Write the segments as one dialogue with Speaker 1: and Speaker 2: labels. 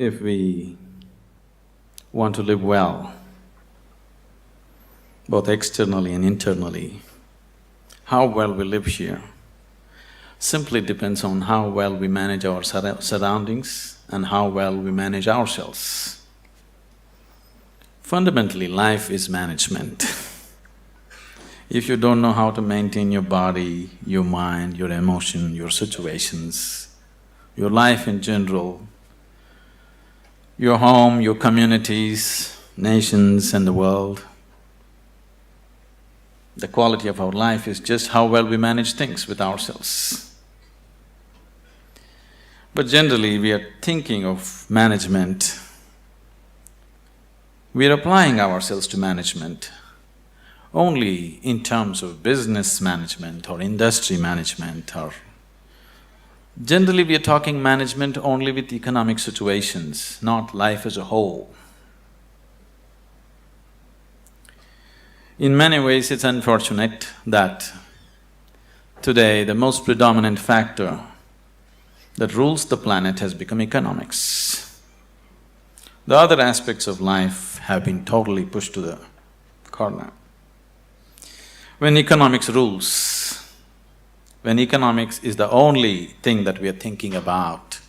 Speaker 1: if we want to live well, both externally and internally, how well we live here simply depends on how well we manage our surroundings and how well we manage ourselves. Fundamentally, life is management. If you don't know how to maintain your body, your mind, your emotion, your situations, your life in general, your home, your communities, nations and the world, the quality of our life is just how well we manage things with ourselves. But generally, we are thinking of management, we are applying ourselves to management only in terms of business management or industry management, or generally we are talking management only with economic situations, not life as a whole. In many ways, it's unfortunate that today the most predominant factor that rules the planet has become economics. The other aspects of life have been totally pushed to the corner. When economics rules, when economics is the only thing that we are thinking about,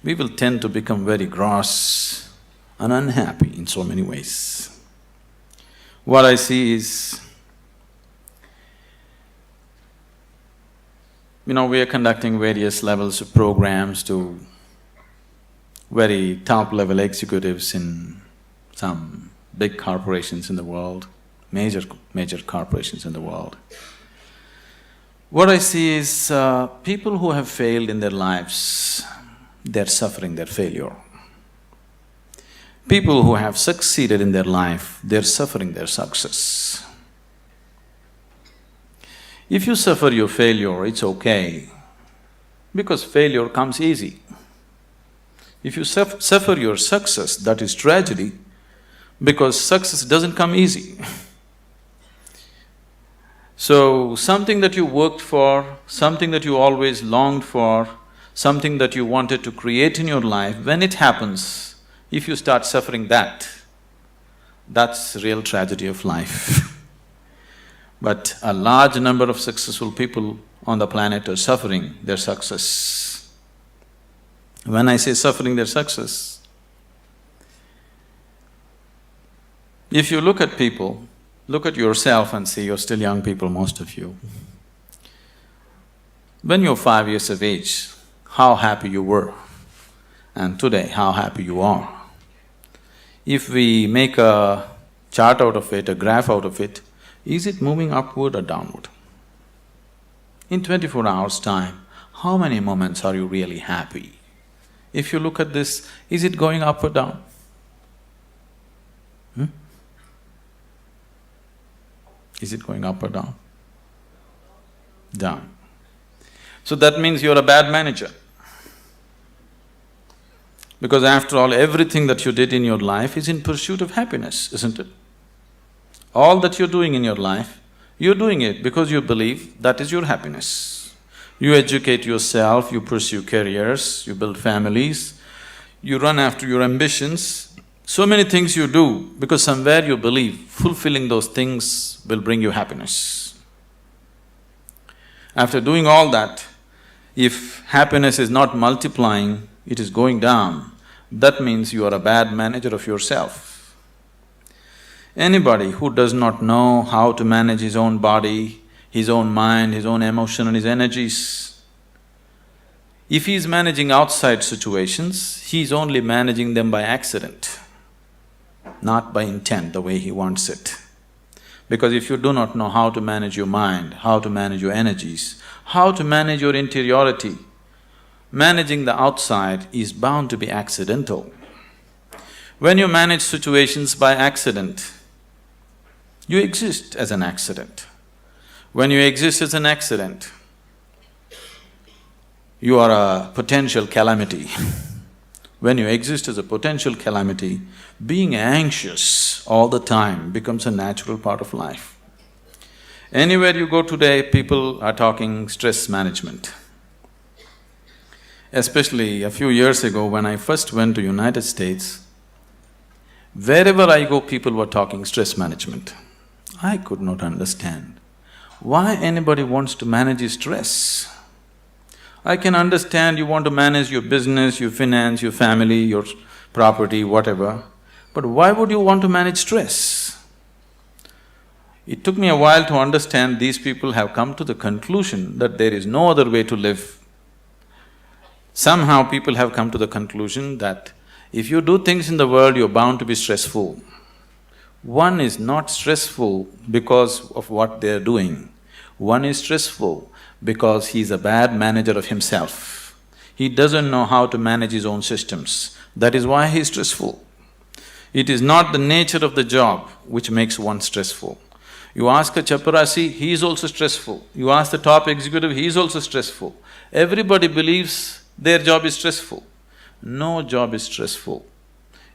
Speaker 1: we will tend to become very gross and unhappy in so many ways. What I see is, we are conducting various levels of programs to very top-level executives in some big corporations in the world, major corporations in the world. What I see is people who have failed in their lives, they're suffering their failure. People who have succeeded in their life, they're suffering their success. If you suffer your failure, it's okay, because failure comes easy. If you suffer your success, that is tragedy, because success doesn't come easy. So, something that you worked for, something that you always longed for, something that you wanted to create in your life, when it happens, if you start suffering that, that's the real tragedy of life. But a large number of successful people on the planet are suffering their success. When I say suffering their success, if you look at people, look at yourself and see, you're still young people, most of you. When you're 5 years of age, how happy you were, and today, how happy you are. If we make a chart out of it, a graph out of it, is it moving upward or downward? In 24 hours' time, how many moments are you really happy? If you look at this, is it going up or down? Is it going up or down? Down. So that means you're a bad manager. Because after all, everything that you did in your life is in pursuit of happiness, isn't it? All that you're doing in your life, you're doing it because you believe that is your happiness. You educate yourself, you pursue careers, you build families, you run after your ambitions. So many things you do because somewhere you believe fulfilling those things will bring you happiness. After doing all that, if happiness is not multiplying, it is going down, that means you are a bad manager of yourself. Anybody who does not know how to manage his own body, his own mind, his own emotion and his energies, if he is managing outside situations, he is only managing them by accident, not by intent, the way he wants it. Because if you do not know how to manage your mind, how to manage your energies, how to manage your interiority, managing the outside is bound to be accidental. When you manage situations by accident, you exist as an accident. When you exist as an accident, you are a potential calamity. When you exist as a potential calamity, being anxious all the time becomes a natural part of life. Anywhere you go today, people are talking stress management. Especially a few years ago when I first went to United States, wherever I go, people were talking stress management. I could not understand why anybody wants to manage his stress. I can understand you want to manage your business, your finance, your family, your property, whatever, but why would you want to manage stress? It took me a while to understand these people have come to the conclusion that there is no other way to live. Somehow people have come to the conclusion that if you do things in the world, you're bound to be stressful. One is not stressful because of what they're doing. One is stressful because he's a bad manager of himself. He doesn't know how to manage his own systems. That is why he's stressful. It is not the nature of the job which makes one stressful. You ask a chaparasi, he is also stressful. You ask the top executive, he is also stressful. Everybody believes their job is stressful. No job is stressful.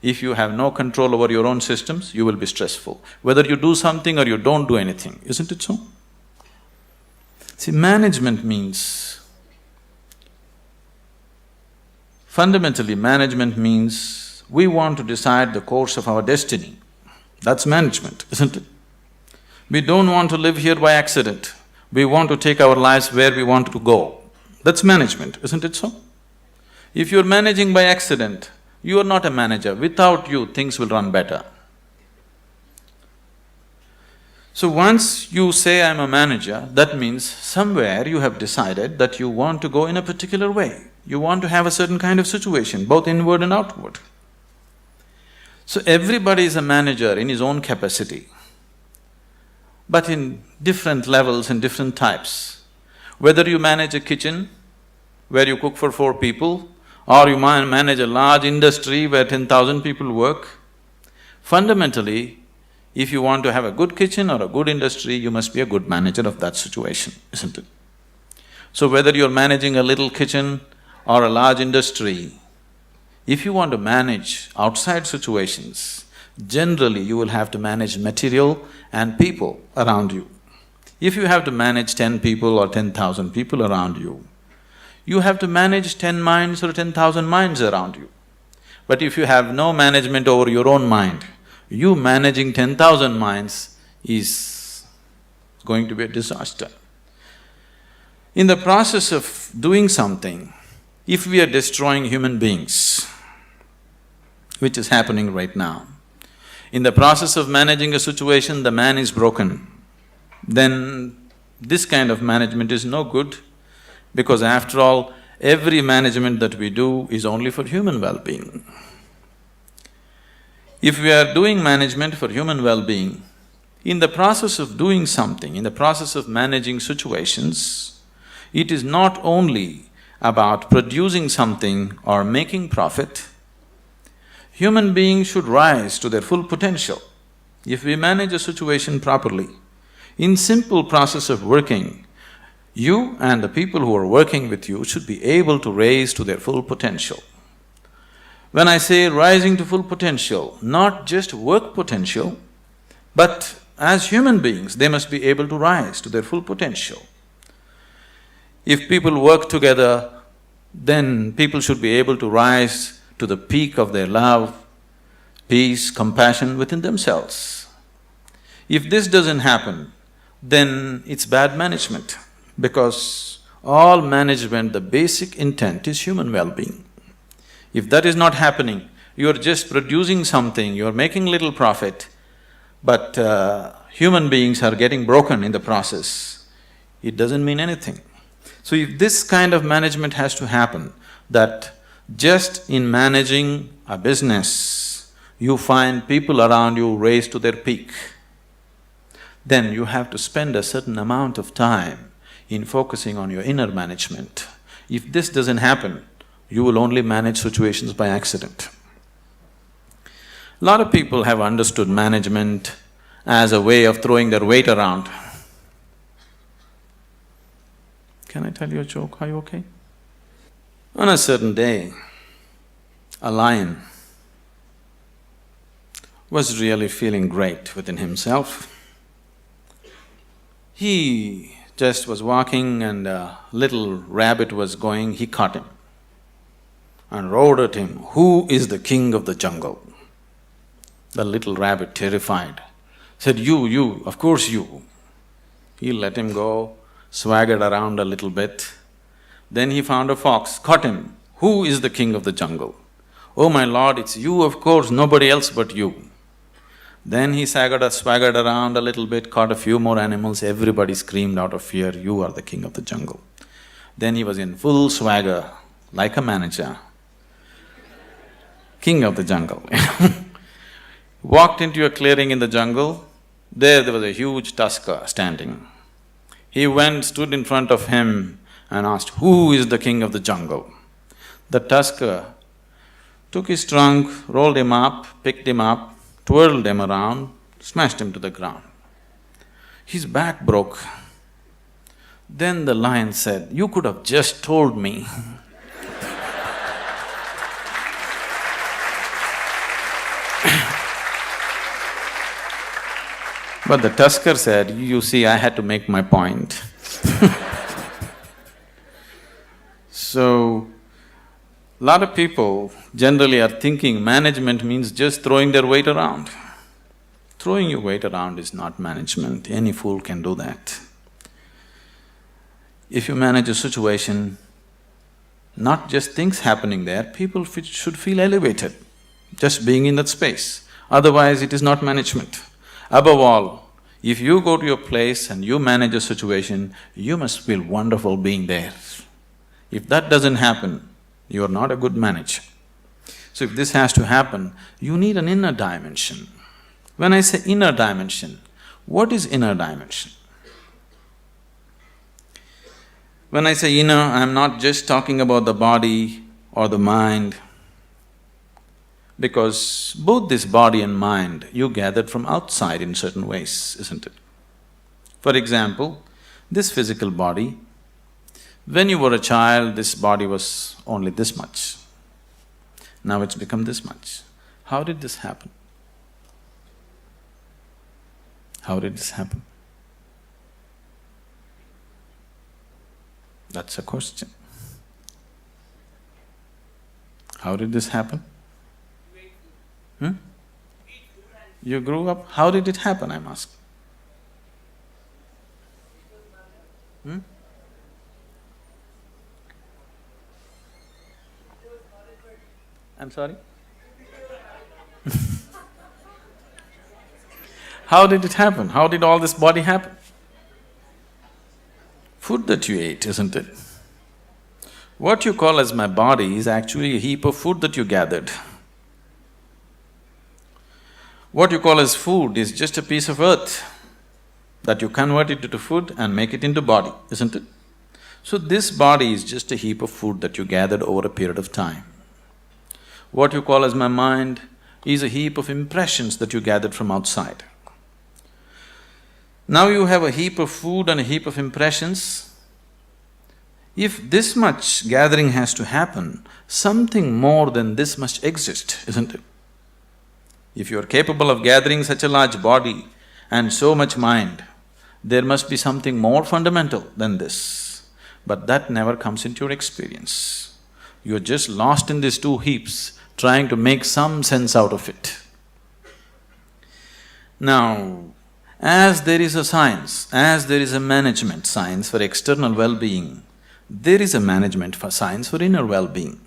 Speaker 1: If you have no control over your own systems, you will be stressful. Whether you do something or you don't do anything, isn't it so? See, management means… fundamentally, management means we want to decide the course of our destiny. That's management, isn't it? We don't want to live here by accident. We want to take our lives where we want to go. That's management, isn't it so? If you're managing by accident, you are not a manager. Without you, things will run better. So once you say, I'm a manager, that means somewhere you have decided that you want to go in a particular way. You want to have a certain kind of situation, both inward and outward. So everybody is a manager in his own capacity, but in different levels and different types. Whether you manage a kitchen where you cook for 4 people, or you manage a large industry where 10,000 people work, fundamentally, if you want to have a good kitchen or a good industry, you must be a good manager of that situation, isn't it? So whether you're managing a little kitchen or a large industry, if you want to manage outside situations, generally you will have to manage material and people around you. If you have to manage 10 people or 10,000 people around you, you have to manage 10 minds or 10,000 minds around you. But if you have no management over your own mind, you managing 10,000 minds is going to be a disaster. In the process of doing something, if we are destroying human beings, which is happening right now, in the process of managing a situation, the man is broken, then this kind of management is no good, because after all, every management that we do is only for human well-being. If we are doing management for human well-being, in the process of doing something, in the process of managing situations, it is not only about producing something or making profit. Human beings should rise to their full potential. If we manage a situation properly, in simple process of working, you and the people who are working with you should be able to raise to their full potential. When I say rising to full potential, not just work potential, but as human beings, they must be able to rise to their full potential. If people work together, then people should be able to rise to the peak of their love, peace, compassion within themselves. If this doesn't happen, then it's bad management, because all management, the basic intent is human well-being. If that is not happening, you're just producing something, you're making little profit, but human beings are getting broken in the process, it doesn't mean anything. So if this kind of management has to happen, that just in managing a business, you find people around you raise to their peak, then you have to spend a certain amount of time in focusing on your inner management. If this doesn't happen, you will only manage situations by accident. A lot of people have understood management as a way of throwing their weight around. Can I tell you a joke? Are you okay? On a certain day, a lion was really feeling great within himself. He just was walking and a little rabbit was going, he caught him. and roared at him, "Who is the king of the jungle?" The little rabbit, terrified, said, You, of course you." He let him go, swaggered around a little bit. Then he found a fox, caught him. "Who is the king of the jungle?" "Oh my lord, it's you, of course, nobody else but you." Then he swaggered around a little bit, caught a few more animals, everybody screamed out of fear, "You are the king of the jungle." Then he was in full swagger, like a manager, king of the jungle. Walked into a clearing in the jungle, there was a huge tusker standing. He went, stood in front of him and asked, "Who is the king of the jungle?" The tusker took his trunk, rolled him up, picked him up, twirled him around, smashed him to the ground. His back broke. Then the lion said, "You could have just told me." But the tusker said, "You see, I had to make my point." So, lot of people generally are thinking management means just throwing their weight around. Throwing your weight around is not management, any fool can do that. If you manage a situation, not just things happening there, people should feel elevated, just being in that space. Otherwise, it is not management. Above all, if you go to your place and you manage a situation, you must feel wonderful being there. If that doesn't happen, you are not a good manager. So if this has to happen, you need an inner dimension. When I say inner dimension, what is inner dimension? When I say inner, I'm not just talking about the body or the mind, because both this body and mind you gathered from outside in certain ways, isn't it? For example, this physical body, when you were a child, this body was only this much. Now it's become this much. How did this happen? How did this happen? That's a question. How did this happen? You grew up, how did it happen, I'm asking? I'm sorry? How did it happen? How did all this body happen? Food that you ate, isn't it? What you call as my body is actually a heap of food that you gathered. What you call as food is just a piece of earth that you convert it into food and make it into body, isn't it? So this body is just a heap of food that you gathered over a period of time. What you call as my mind is a heap of impressions that you gathered from outside. Now you have a heap of food and a heap of impressions. If this much gathering has to happen, something more than this must exist, isn't it? If you are capable of gathering such a large body and so much mind, there must be something more fundamental than this. But that never comes into your experience. You're just lost in these two heaps, trying to make some sense out of it. Now, as there is a science, as there is a management science for external well-being, there is a management for science for inner well-being.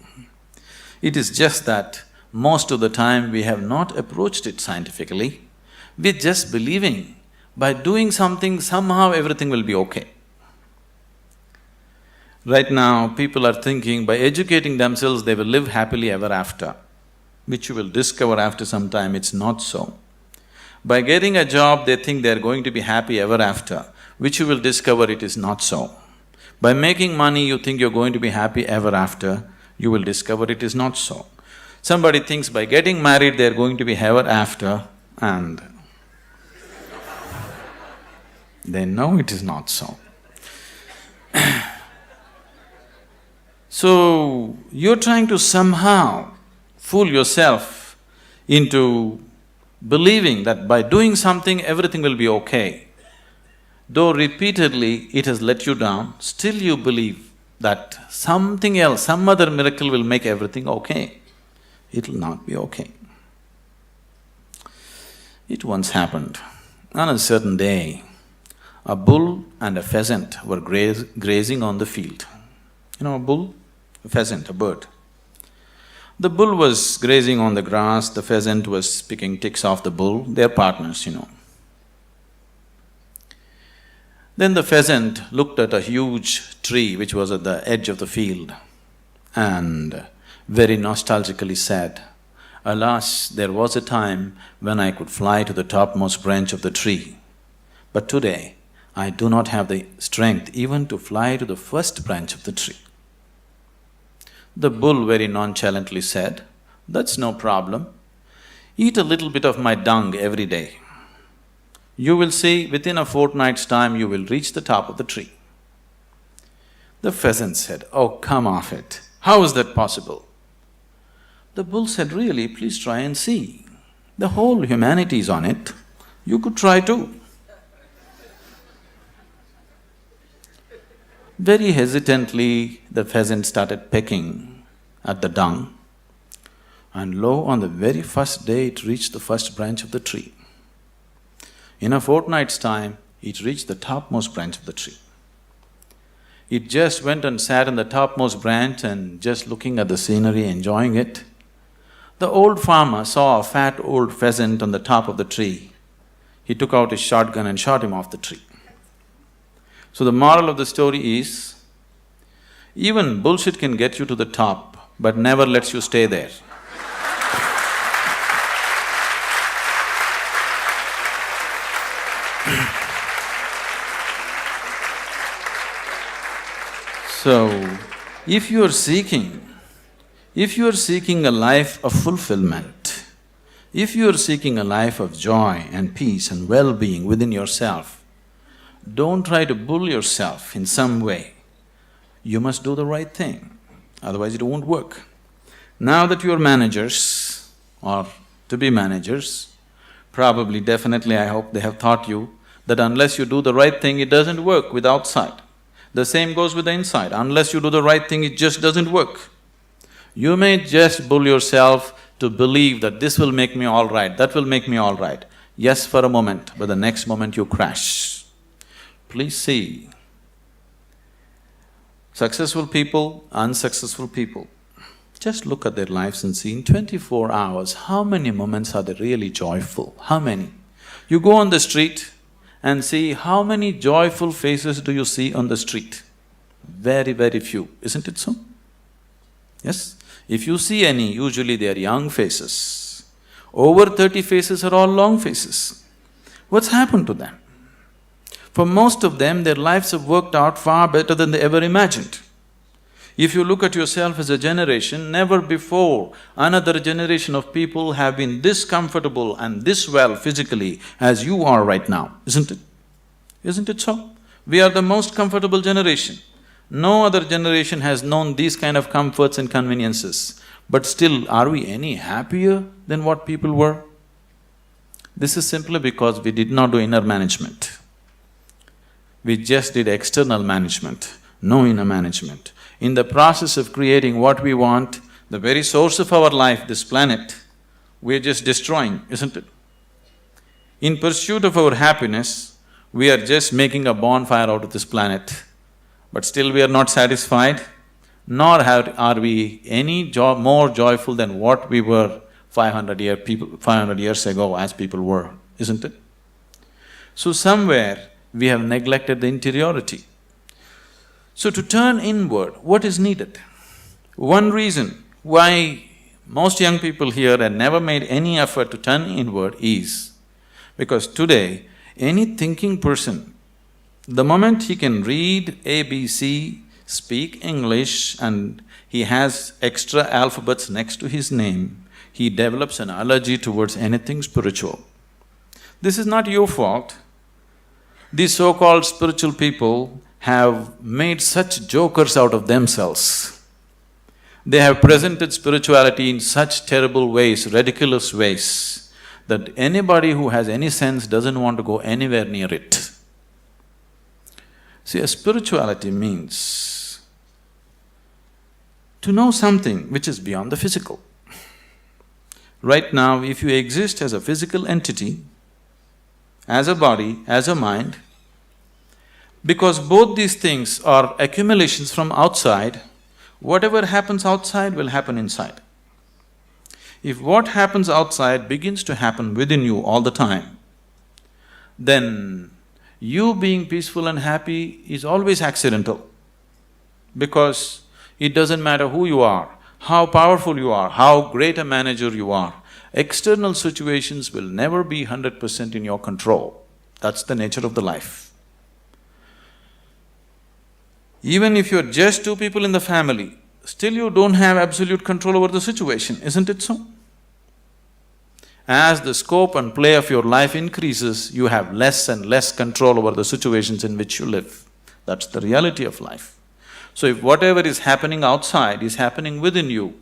Speaker 1: It is just that most of the time we have not approached it scientifically, we're just believing by doing something, somehow everything will be okay. Right now, people are thinking by educating themselves they will live happily ever after, which you will discover after some time it's not so. By getting a job, they think they're going to be happy ever after, which you will discover it is not so. By making money, you think you're going to be happy ever after, you will discover it is not so. Somebody thinks by getting married they're going to be ever after, and they know it is not so. So, you're trying to somehow fool yourself into believing that by doing something everything will be okay. Though repeatedly it has let you down, still you believe that something else, some other miracle will make everything okay. It'll not be okay. It once happened. On a certain day, a bull and a pheasant were grazing on the field. You know a bull? A pheasant, a bird. The bull was grazing on the grass, the pheasant was picking ticks off the bull, they're partners, Then the pheasant looked at a huge tree which was at the edge of the field and very nostalgically said, "Alas, there was a time when I could fly to the topmost branch of the tree, but today I do not have the strength even to fly to the first branch of the tree." The bull very nonchalantly said, "That's no problem. Eat a little bit of my dung every day. You will see, within a fortnight's time you will reach the top of the tree." The pheasant said, "Oh, come off it. How is that possible?" The bull said, "Really, please try and see. The whole humanity is on it. You could try too." Very hesitantly, the pheasant started pecking at the dung, and lo, on the very first day it reached the first branch of the tree. In a fortnight's time, it reached the topmost branch of the tree. It just went and sat on the topmost branch and just looking at the scenery, enjoying it. The old farmer saw a fat old pheasant on the top of the tree. He took out his shotgun and shot him off the tree. So the moral of the story is, even bullshit can get you to the top, but never lets you stay there. So, if you are seeking a life of fulfillment, if you are seeking a life of joy and peace and well-being within yourself, don't try to bull yourself in some way. You must do the right thing, otherwise it won't work. Now that you are managers or to be managers, probably, definitely, I hope they have taught you that unless you do the right thing, it doesn't work with outside. The same goes with the inside. Unless you do the right thing, it just doesn't work. You may just bull yourself to believe that this will make me all right, that will make me all right. Yes, for a moment, but the next moment you crash. Please see, successful people, unsuccessful people, just look at their lives and see in 24 hours, how many moments are they really joyful? How many? You go on the street and see how many joyful faces do you see on the street? Very, very few, isn't it so? Yes? If you see any, usually they are young faces. Over 30 faces are all long faces. What's happened to them? For most of them, their lives have worked out far better than they ever imagined. If you look at yourself as a generation, never before another generation of people have been this comfortable and this well physically as you are right now, isn't it? Isn't it so? We are the most comfortable generation. No other generation has known these kind of comforts and conveniences. But still, are we any happier than what people were? This is simply because we did not do inner management. We just did external management, no inner management. In the process of creating what we want, the very source of our life, this planet, we're just destroying, isn't it? In pursuit of our happiness, we are just making a bonfire out of this planet, but still we are not satisfied, nor are we any more joyful than what we were 500 years ago as people were, isn't it? So somewhere, we have neglected the interiority. So to turn inward, what is needed? One reason why most young people here have never made any effort to turn inward is because today, any thinking person, the moment he can read ABC, speak English and he has extra alphabets next to his name, he develops an allergy towards anything spiritual. This is not your fault. These so-called spiritual people have made such jokers out of themselves. They have presented spirituality in such terrible ways, ridiculous ways, that anybody who has any sense doesn't want to go anywhere near it. See, a spirituality means to know something which is beyond the physical. Right now, if you exist as a physical entity, as a body, as a mind, because both these things are accumulations from outside, whatever happens outside will happen inside. If what happens outside begins to happen within you all the time, then you being peaceful and happy is always accidental, because it doesn't matter who you are, how powerful you are, how great a manager you are, external situations will never be 100% in your control. That's the nature of the life. Even if you're just two people in the family, still you don't have absolute control over the situation, isn't it so? As the scope and play of your life increases, you have less and less control over the situations in which you live. That's the reality of life. So if whatever is happening outside is happening within you,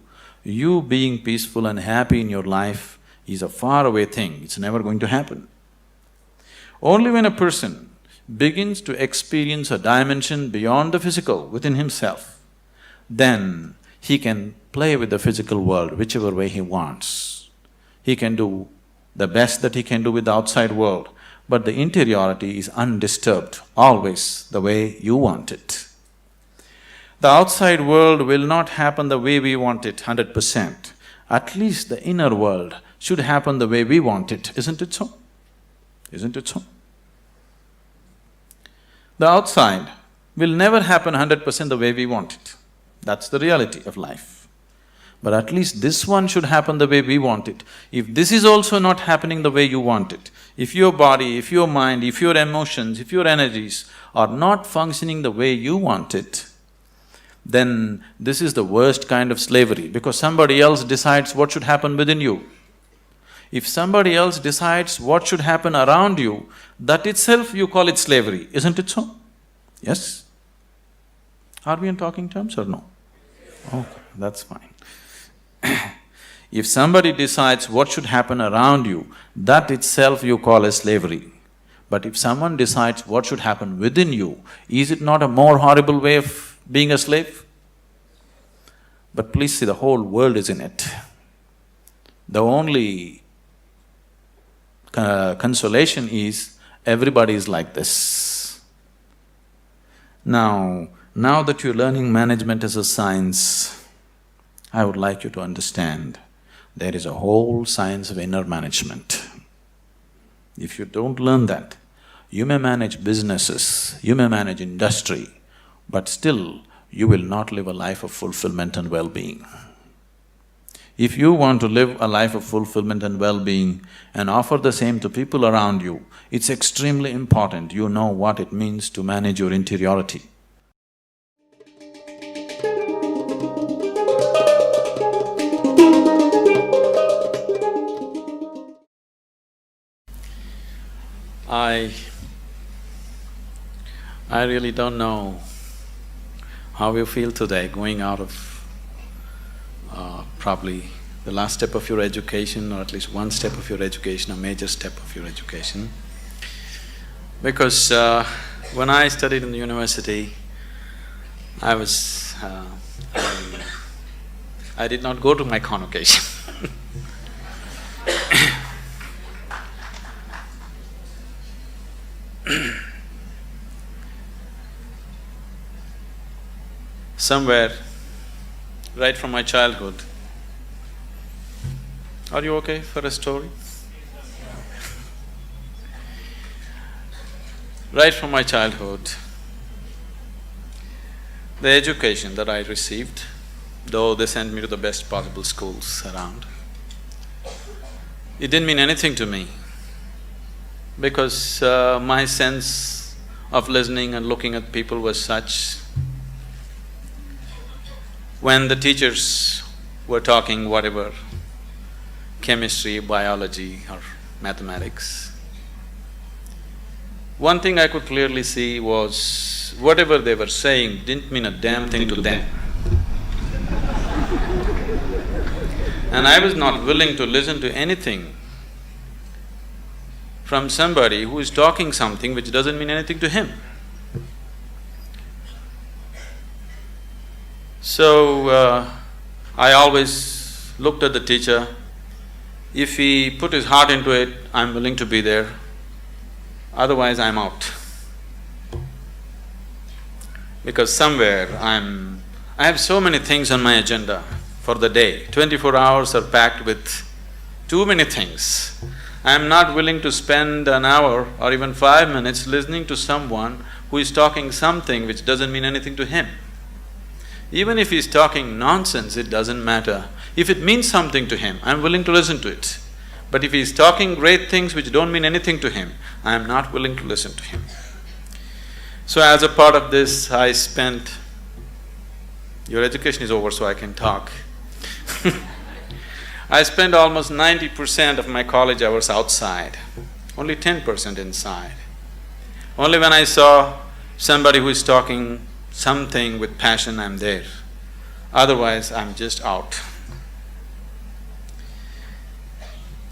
Speaker 1: you being peaceful and happy in your life is a faraway thing, it's never going to happen. Only when a person begins to experience a dimension beyond the physical within himself, then he can play with the physical world whichever way he wants. He can do the best that he can do with the outside world, but the interiority is undisturbed, always the way you want it. The outside world will not happen the way we want it 100%. At least the inner world should happen the way we want it, isn't it so? Isn't it so? The outside will never happen 100% the way we want it. That's the reality of life. But at least this one should happen the way we want it. If this is also not happening the way you want it, if your body, if your mind, if your emotions, if your energies are not functioning the way you want it, then this is the worst kind of slavery, because somebody else decides what should happen within you. If somebody else decides what should happen around you, that itself you call it slavery, isn't it so? Yes? Are we in talking terms or no? Okay, that's fine. If somebody decides what should happen around you, that itself you call as slavery. But if someone decides what should happen within you, is it not a more horrible way of being a slave? But please see, the whole world is in it. The only consolation is everybody is like this. Now that you're learning management as a science, I would like you to understand there is a whole science of inner management. If you don't learn that, you may manage businesses, you may manage industry, but still you will not live a life of fulfillment and well-being. If you want to live a life of fulfillment and well-being and offer the same to people around you, it's extremely important you know what it means to manage your interiority. I really don't know how you feel today going out of probably the last step of your education, or at least one step of your education, a major step of your education. Because when I studied in the university, I did not go to my convocation. Somewhere, right from my childhood… Are you okay for a story? Right from my childhood, the education that I received, though they sent me to the best possible schools around, it didn't mean anything to me, because my sense of listening and looking at people was such. When the teachers were talking whatever, chemistry, biology or mathematics, one thing I could clearly see was whatever they were saying didn't mean a damn thing to them. And I was not willing to listen to anything from somebody who is talking something which doesn't mean anything to him. So, I always looked at the teacher. If he put his heart into it, I'm willing to be there. Otherwise, I'm out. Because somewhere I have so many things on my agenda for the day. 24 hours are packed with too many things. I'm not willing to spend an hour or even 5 minutes listening to someone who is talking something which doesn't mean anything to him. Even if he's talking nonsense, it doesn't matter. If it means something to him, I'm willing to listen to it. But if he's talking great things which don't mean anything to him, I am not willing to listen to him. So as a part of this, I spent… Your education is over, so I can talk. I spent almost 90% of my college hours outside, only 10% inside. Only when I saw somebody who is talking something with passion, I'm there. Otherwise, I'm just out.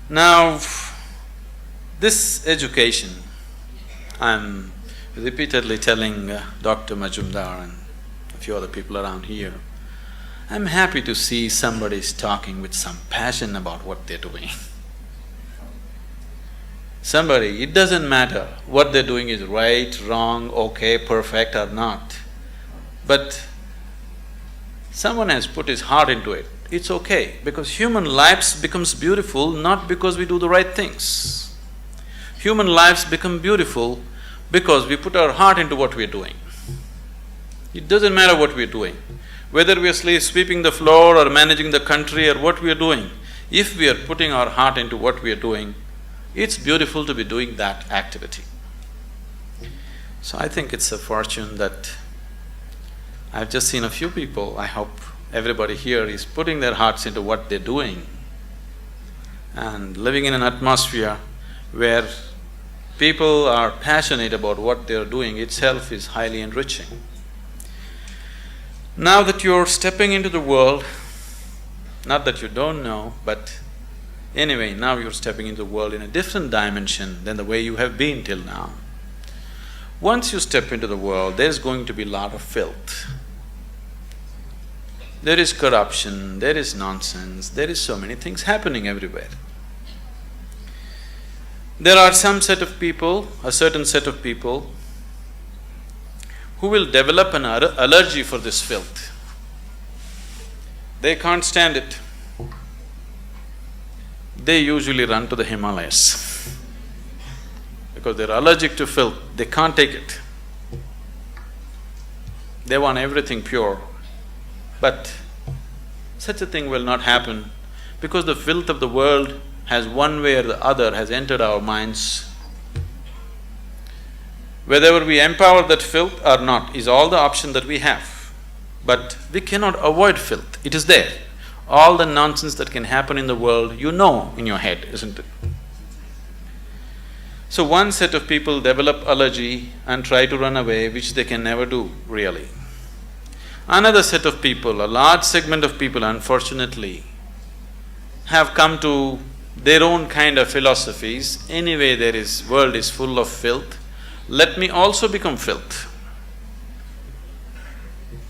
Speaker 1: Now, this education, I'm repeatedly telling Dr. Majumdar and a few other people around here, I'm happy to see somebody's talking with some passion about what they're doing. Somebody, it doesn't matter what they're doing is right, wrong, okay, perfect or not. But someone has put his heart into it, it's okay, because human lives becomes beautiful not because we do the right things. Human lives become beautiful because we put our heart into what we're doing. It doesn't matter what we're doing, whether we are sweeping the floor or managing the country or what we are doing, if we are putting our heart into what we are doing, it's beautiful to be doing that activity. So I think it's a fortune that I've just seen a few people, I hope everybody here is putting their hearts into what they're doing and living in an atmosphere where people are passionate about what they're doing itself is highly enriching. Now that you're stepping into the world, not that you don't know, but anyway, now you're stepping into the world in a different dimension than the way you have been till now. Once you step into the world, there's going to be a lot of filth. There is corruption, there is nonsense, there is so many things happening everywhere. There are some set of people, a certain set of people, who will develop an allergy for this filth. They can't stand it. They usually run to the Himalayas because they're allergic to filth, they can't take it. They want everything pure. But such a thing will not happen because the filth of the world has one way or the other has entered our minds. Whether we empower that filth or not is all the option that we have. But we cannot avoid filth, it is there. All the nonsense that can happen in the world, you know in your head, isn't it? So one set of people develop allergy and try to run away, which they can never do, really. Another set of people, a large segment of people, unfortunately, have come to their own kind of philosophies. Anyway, world is full of filth, let me also become filth.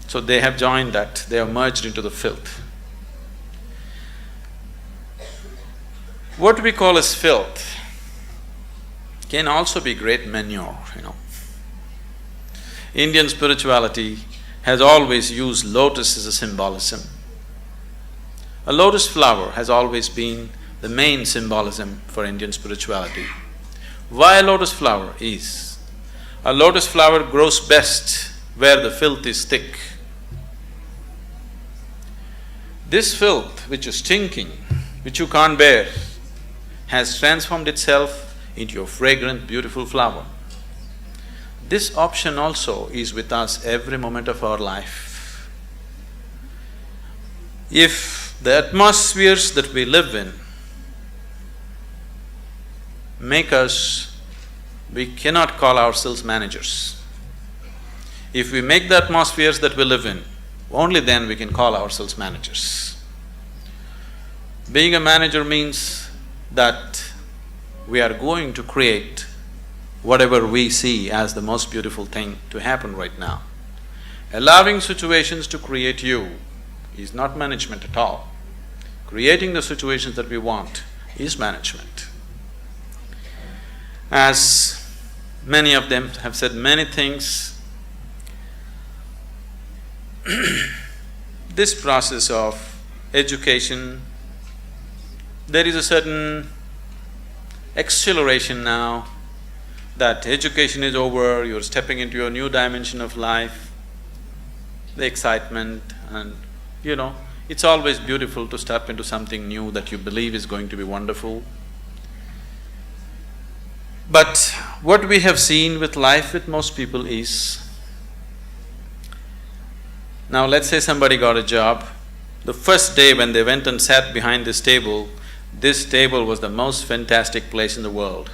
Speaker 1: So they have joined that, they have merged into the filth. What we call as filth can also be great manure, Indian spirituality has always used lotus as a symbolism. A lotus flower has always been the main symbolism for Indian spirituality. Why a lotus flower is? A lotus flower grows best where the filth is thick. This filth which is stinking, which you can't bear, has transformed itself into a fragrant, beautiful flower. This option also is with us every moment of our life. If the atmospheres that we live in make us… we cannot call ourselves managers. If we make the atmospheres that we live in, only then we can call ourselves managers. Being a manager means that we are going to create whatever we see as the most beautiful thing to happen right now. Allowing situations to create you is not management at all. Creating the situations that we want is management. As many of them have said many things, this process of education, there is a certain acceleration now that education is over, you're stepping into a new dimension of life, the excitement, and it's always beautiful to step into something new that you believe is going to be wonderful. But what we have seen with life with most people is, now let's say somebody got a job, the first day when they went and sat behind this table was the most fantastic place in the world.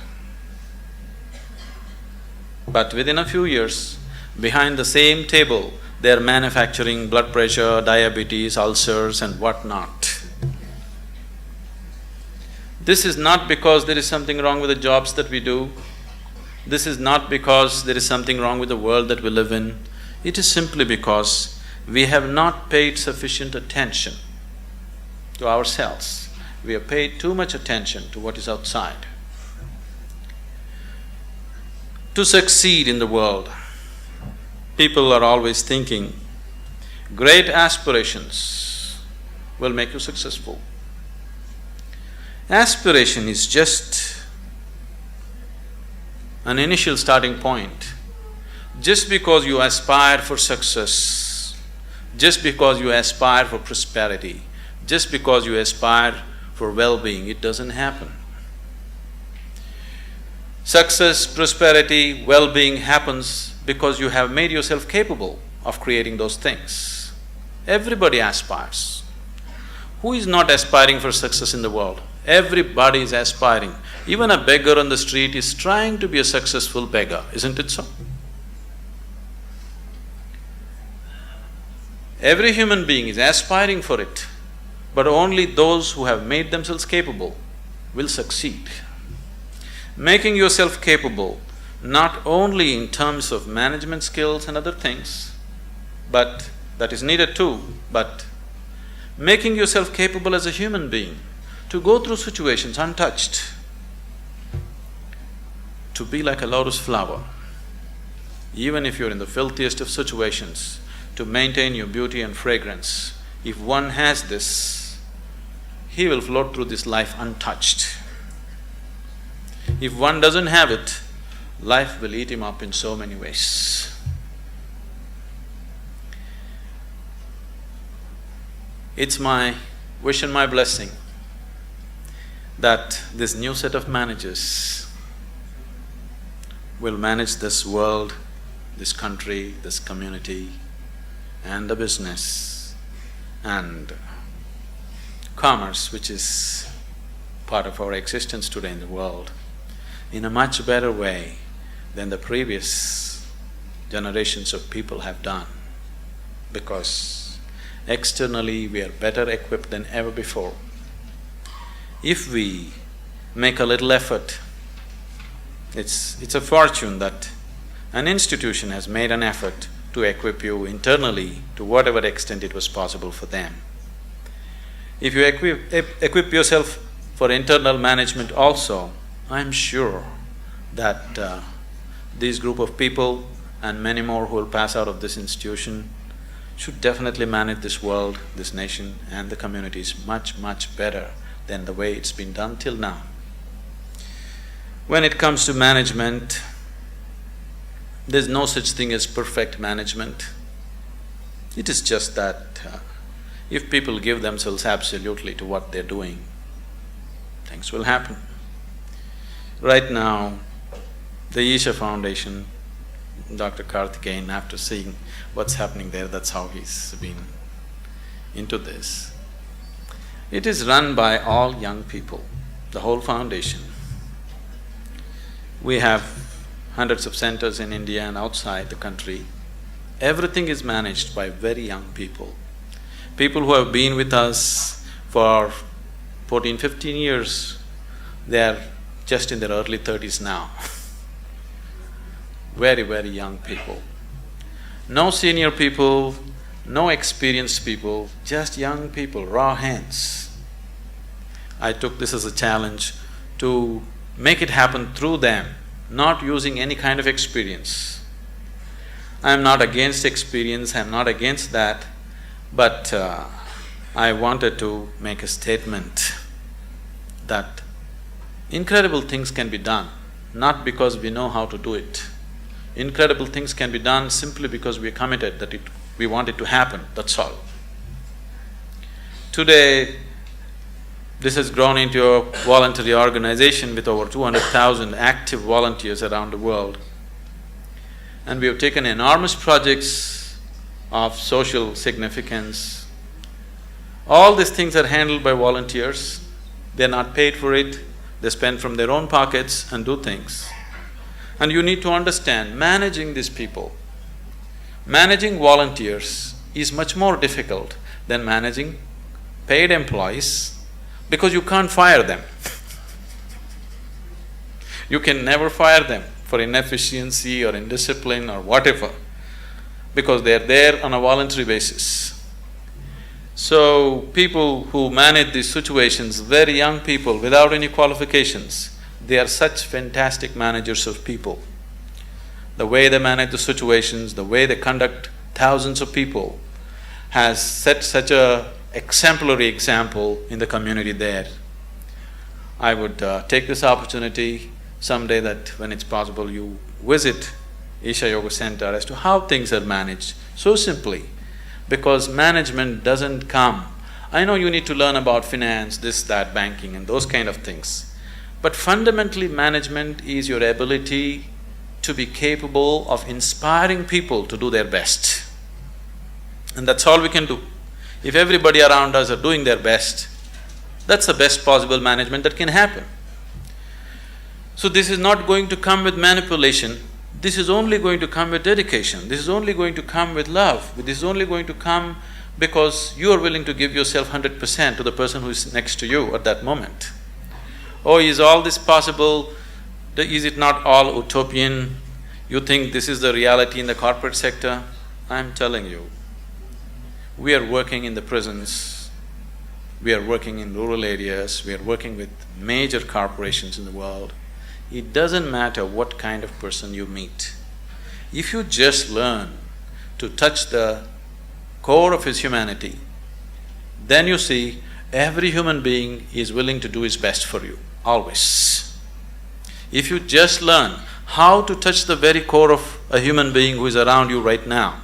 Speaker 1: But within a few years, behind the same table, they're manufacturing blood pressure, diabetes, ulcers and whatnot. This is not because there is something wrong with the jobs that we do. This is not because there is something wrong with the world that we live in. It is simply because we have not paid sufficient attention to ourselves. We have paid too much attention to what is outside. To succeed in the world, people are always thinking, great aspirations will make you successful. Aspiration is just an initial starting point. Just because you aspire for success, just because you aspire for prosperity, just because you aspire for well-being, it doesn't happen. Success, prosperity, well-being happens because you have made yourself capable of creating those things. Everybody aspires. Who is not aspiring for success in the world? Everybody is aspiring. Even a beggar on the street is trying to be a successful beggar, isn't it so? Every human being is aspiring for it, but only those who have made themselves capable will succeed. Making yourself capable not only in terms of management skills and other things, but that is needed too, but making yourself capable as a human being to go through situations untouched, to be like a lotus flower, even if you're in the filthiest of situations, to maintain your beauty and fragrance. If one has this, he will float through this life untouched. If one doesn't have it, life will eat him up in so many ways. It's my wish and my blessing that this new set of managers will manage this world, this country, this community, and the business and commerce, which is part of our existence today in the world, in a much better way than the previous generations of people have done, because externally we are better equipped than ever before. If we make a little effort, it's a fortune that an institution has made an effort to equip you internally to whatever extent it was possible for them. If you equip yourself for internal management also, I'm sure that this group of people and many more who will pass out of this institution should definitely manage this world, this nation and the communities much, much better than the way it's been done till now. When it comes to management, there's no such thing as perfect management. It is just that if people give themselves absolutely to what they're doing, things will happen. Right now, the Isha Foundation, Dr. Karthikeyan, after seeing what's happening there, that's how he's been into this. It is run by all young people, the whole foundation. We have hundreds of centers in India and outside the country. Everything is managed by very young people. People who have been with us for 14, 15 years, they are just in their early 30s now. Very, very young people. No senior people, no experienced people, just young people, raw hands. I took this as a challenge to make it happen through them, not using any kind of experience. I'm not against experience, I'm not against that, but I wanted to make a statement that incredible things can be done, not because we know how to do it. Incredible things can be done simply because we are committed that we want it to happen, that's all. Today, this has grown into a voluntary organization with over 200,000 active volunteers around the world. And we have taken enormous projects of social significance. All these things are handled by volunteers. They're not paid for it, they spend from their own pockets and do things. And you need to understand, managing these people, managing volunteers is much more difficult than managing paid employees because you can't fire them. You can never fire them for inefficiency or indiscipline or whatever, because they're there on a voluntary basis. So, people who manage these situations, very young people without any qualifications, they are such fantastic managers of people. The way they manage the situations, the way they conduct thousands of people has set such a exemplary example in the community there. I would take this opportunity someday that when it's possible you visit Isha Yoga Center as to how things are managed, so simply, because management doesn't come… I know you need to learn about finance, this, that, banking and those kind of things, but fundamentally management is your ability to be capable of inspiring people to do their best. And that's all we can do. If everybody around us are doing their best, that's the best possible management that can happen. So this is not going to come with manipulation, this is only going to come with dedication, this is only going to come with love, this is only going to come because you are willing to give yourself 100% to the person who is next to you at that moment. Oh, is all this possible? Is it not all utopian? You think this is the reality in the corporate sector? I'm telling you, we are working in the prisons, we are working in rural areas, we are working with major corporations in the world. It doesn't matter what kind of person you meet. If you just learn to touch the core of his humanity, then you see every human being is willing to do his best for you, always. If you just learn how to touch the very core of a human being who is around you right now,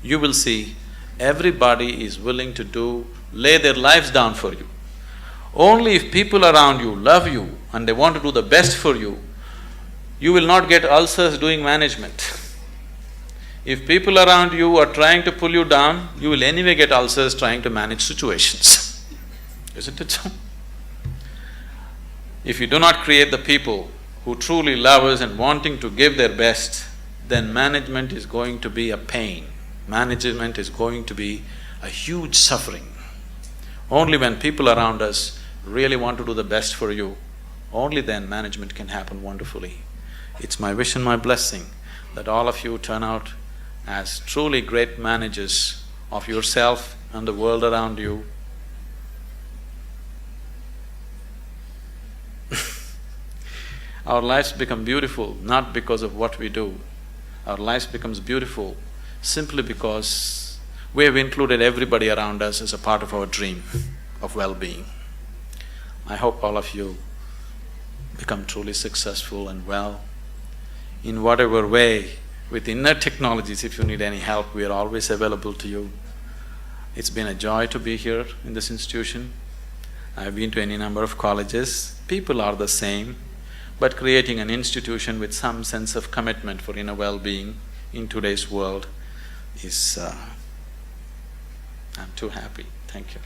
Speaker 1: you will see everybody is willing to lay their lives down for you. Only if people around you love you and they want to do the best for you, you will not get ulcers doing management. If people around you are trying to pull you down, you will anyway get ulcers trying to manage situations. Isn't it so? If you do not create the people who truly love us and wanting to give their best, then management is going to be a pain. Management is going to be a huge suffering. Only when people around us really want to do the best for you, only then management can happen wonderfully. It's my wish and my blessing that all of you turn out as truly great managers of yourself and the world around you. Our lives become beautiful not because of what we do. Our lives becomes beautiful simply because we have included everybody around us as a part of our dream of well-being. I hope all of you become truly successful and well. In whatever way, with inner technologies, if you need any help, we are always available to you. It's been a joy to be here in this institution. I've been to any number of colleges. People are the same, but creating an institution with some sense of commitment for inner well-being in today's world is… I'm too happy. Thank you.